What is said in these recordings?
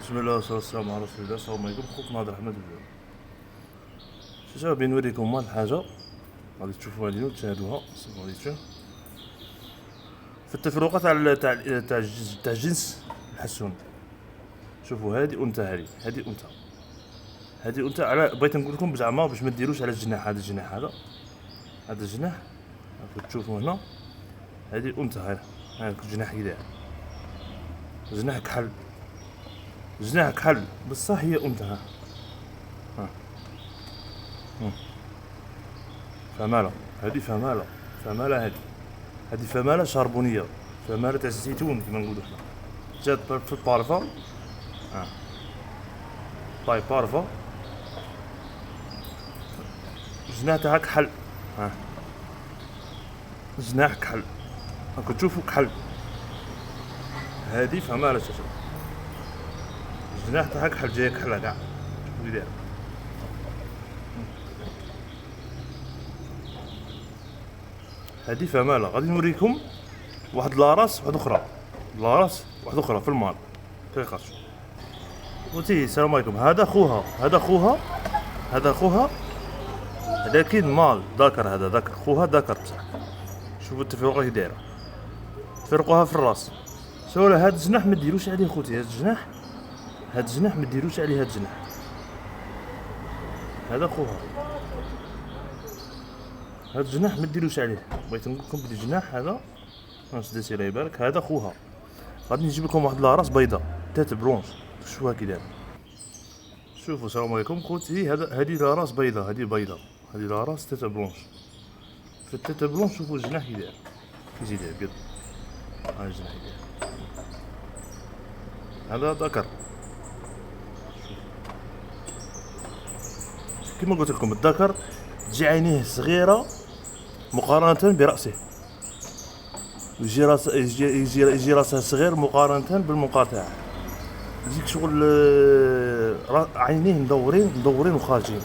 بسم الله والصلاة والسلام على رسول الله. السلام عليكم. خوكم عبد الرحمن البلال. شو سبب نوريكم واحد الحاجة غادي تشوفوها اليوم تشاهدوها. في التفرقة تاع جنس الحسون. شوفوا هذه أنثى، هذه أنثى على بغيت نقول لكم زعما باش ما ديروش على الجناح هذا الجناح راكم تشوفوا هنا. هذه أنثى، هاك الجناح كي داير، جناح كحل بصح هي أنثى. ها فمالة، هذه فمالة، هذه فمالة شربونية، فمالة تاع الزيتون كيما نقولو حنا. جات في البارفا، طاي بارفا، جناح تاعها كحل، جناح كحل، راكم تشوفوا كحل. هذه فمالة شاشة، الجناح تاعها كحل، جاية كحلة كاع. شوفوا كي دايرة. هذه فمالة. غادي نوريكم واحد لاراس واحد اخرى في المال دقيقة. قلتي السلام عليكم. هذا خوها لكن مال ذكر، هذا ذكر، خوها ذكر بصح. شوفوا التفرقة كي دايرة، تفرقوها في الراس. سولا هاد الجناح ما ديروش عليه خوتي، هاد الجناح ما ديروش عليه، هاد الجناح هذا خوها، هاد الجناح ما ديروش عليه. بغيت نقول لكم بلي الجناح هذا سداسي الله يبارك، هذا خوها. غادي نجيب لكم واحد لاراس بيضاء تات برونش، شوفوها كي دايره. شوفوا السلام عليكم خوتي. هذه لاراس بيضاء، هذه لاراس تات برونش. في التات برونش شوفوا الجناح كي داير، كي داير قد ها الجناح كي داير. هذا ذكر كيما قلت لكم. الذكر تجي عينيه صغيره مقارنه براسه، يجي راسه صغير مقارنه بالمنقطع. يجيك شغل عينيه مدورين وخارجين،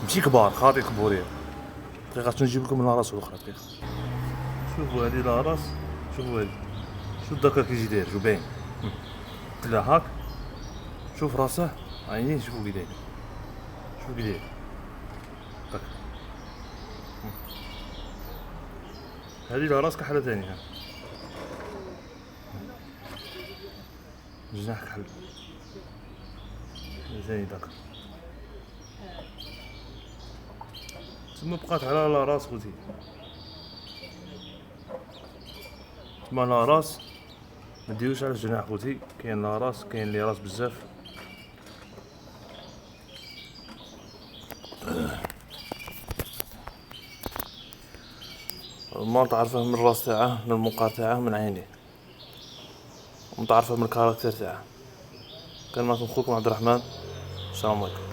ماشي كبار، خاطي كبورين. دقيقة نجيب لكم لاراس اخرى. دقيقة شوفوا هذه لاراس، شوفوا هذه، شوف الذكر كيجي داير، شوف باين لا هاك. شوف راسه، عينيه شوفوا كي داير، هذه لاراس كحلة ثانية، جناح كحل ثاني ذكر. تما بقات على لاراس خوتي، تما لاراس ما ديروش على الجناح خوتي. كاين لاراس، كاين لي راس بزاف. المال تعرفه من الراس تاعه، من المنقار تاعه، من عينيه، ومتعرفه من الكاركتير تاعه. كان معكم خوكم عبد الرحمن. السلام عليكم.